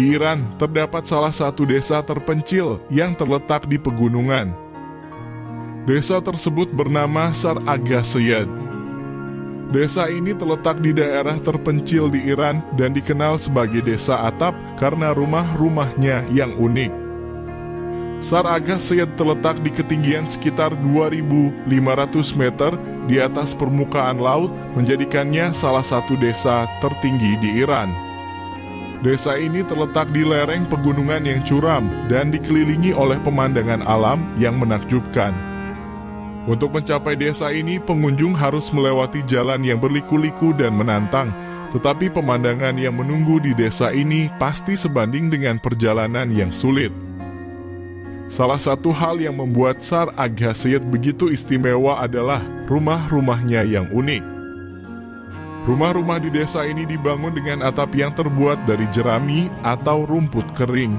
Di Iran, terdapat salah satu desa terpencil yang terletak di pegunungan. Desa tersebut bernama Sar Agha-Syed. Desa ini terletak di daerah terpencil di Iran dan dikenal sebagai desa atap karena rumah-rumahnya yang unik. Sar Agha-Syed terletak di ketinggian sekitar 2.500 meter di atas permukaan laut, menjadikannya salah satu desa tertinggi di Iran. Desa ini terletak di lereng pegunungan yang curam dan dikelilingi oleh pemandangan alam yang menakjubkan. Untuk mencapai desa ini, pengunjung harus melewati jalan yang berliku-liku dan menantang, tetapi pemandangan yang menunggu di desa ini pasti sebanding dengan perjalanan yang sulit. Salah satu hal yang membuat Sar Agha-Syed begitu istimewa adalah rumah-rumahnya yang unik. Rumah-rumah di desa ini dibangun dengan atap yang terbuat dari jerami atau rumput kering.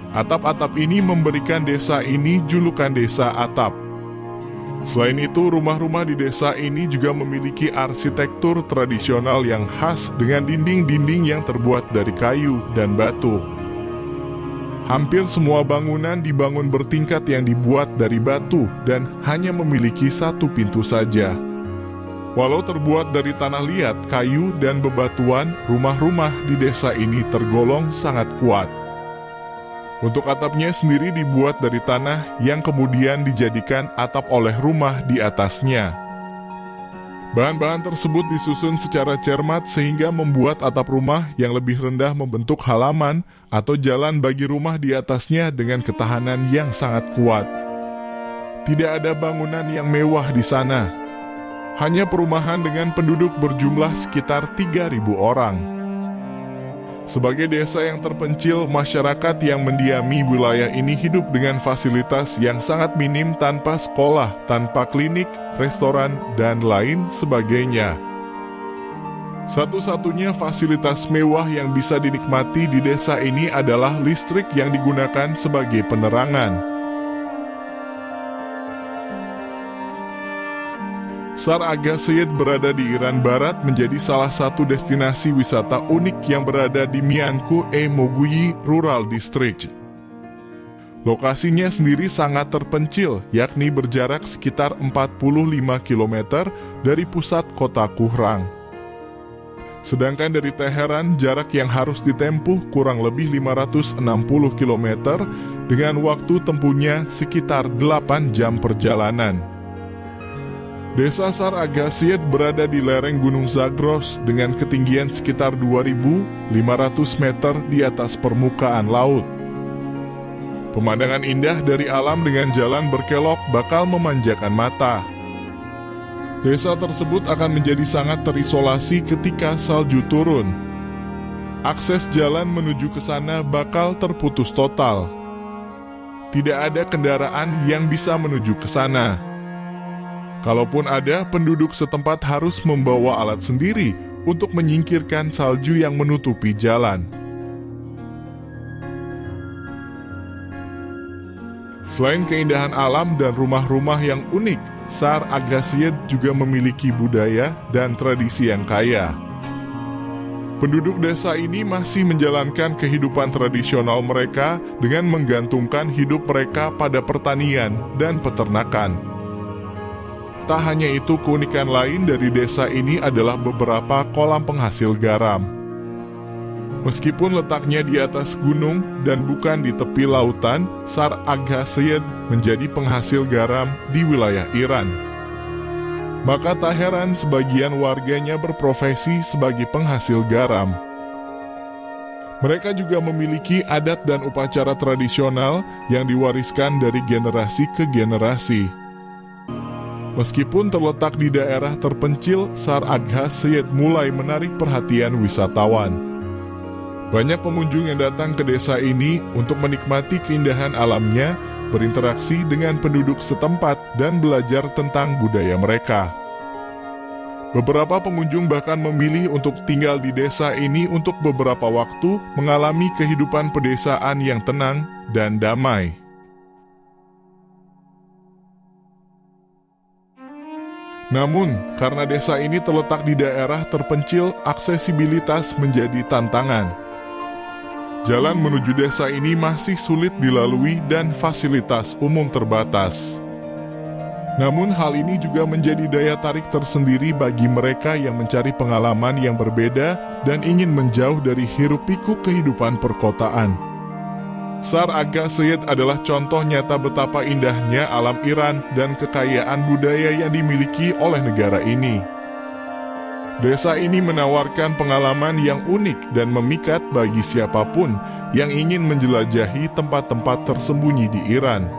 Atap-atap ini memberikan desa ini julukan desa atap. Selain itu, rumah-rumah di desa ini juga memiliki arsitektur tradisional yang khas dengan dinding-dinding yang terbuat dari kayu dan batu. Hampir semua bangunan dibangun bertingkat yang dibuat dari batu dan hanya memiliki satu pintu saja. Walau terbuat dari tanah liat, kayu, dan bebatuan, rumah-rumah di desa ini tergolong sangat kuat. Untuk atapnya sendiri dibuat dari tanah yang kemudian dijadikan atap oleh rumah di atasnya. Bahan-bahan tersebut disusun secara cermat sehingga membuat atap rumah yang lebih rendah membentuk halaman atau jalan bagi rumah di atasnya dengan ketahanan yang sangat kuat. Tidak ada bangunan yang mewah di sana. Hanya perumahan dengan penduduk berjumlah sekitar 3.000 orang. Sebagai desa yang terpencil, masyarakat yang mendiami wilayah ini hidup dengan fasilitas yang sangat minim tanpa sekolah, tanpa klinik, restoran, dan lain sebagainya. Satu-satunya fasilitas mewah yang bisa dinikmati di desa ini adalah listrik yang digunakan sebagai penerangan. Sar Agha-Syed berada di Iran Barat menjadi salah satu destinasi wisata unik yang berada di Miankou-e-Moguyi Rural District. Lokasinya sendiri sangat terpencil, yakni berjarak sekitar 45 km dari pusat kota Kuhrang. Sedangkan dari Teheran, jarak yang harus ditempuh kurang lebih 560 km dengan waktu tempuhnya sekitar 8 jam perjalanan. Desa Sar Agha-Syed berada di lereng Gunung Zagros dengan ketinggian sekitar 2.500 meter di atas permukaan laut. Pemandangan indah dari alam dengan jalan berkelok bakal memanjakan mata. Desa tersebut akan menjadi sangat terisolasi ketika salju turun. Akses jalan menuju ke sana bakal terputus total. Tidak ada kendaraan yang bisa menuju ke sana. Kalaupun ada, penduduk setempat harus membawa alat sendiri untuk menyingkirkan salju yang menutupi jalan. Selain keindahan alam dan rumah-rumah yang unik, Sar Agha-Syed juga memiliki budaya dan tradisi yang kaya. Penduduk desa ini masih menjalankan kehidupan tradisional mereka dengan menggantungkan hidup mereka pada pertanian dan peternakan. Tak hanya itu, keunikan lain dari desa ini adalah beberapa kolam penghasil garam. Meskipun letaknya di atas gunung dan bukan di tepi lautan, Sar Agha-Syed menjadi penghasil garam di wilayah Iran. Maka tak heran sebagian warganya berprofesi sebagai penghasil garam. Mereka juga memiliki adat dan upacara tradisional yang diwariskan dari generasi ke generasi. Meskipun terletak di daerah terpencil, Sar Agha-Syed mulai menarik perhatian wisatawan. Banyak pengunjung yang datang ke desa ini untuk menikmati keindahan alamnya, berinteraksi dengan penduduk setempat, dan belajar tentang budaya mereka. Beberapa pengunjung bahkan memilih untuk tinggal di desa ini untuk beberapa waktu, mengalami kehidupan pedesaan yang tenang dan damai. Namun, karena desa ini terletak di daerah terpencil, aksesibilitas menjadi tantangan. Jalan menuju desa ini masih sulit dilalui dan fasilitas umum terbatas. Namun hal ini juga menjadi daya tarik tersendiri bagi mereka yang mencari pengalaman yang berbeda dan ingin menjauh dari hiruk-pikuk kehidupan perkotaan. Sar Aga Sayed adalah contoh nyata betapa indahnya alam Iran dan kekayaan budaya yang dimiliki oleh negara ini. Desa ini menawarkan pengalaman yang unik dan memikat bagi siapapun yang ingin menjelajahi tempat-tempat tersembunyi di Iran.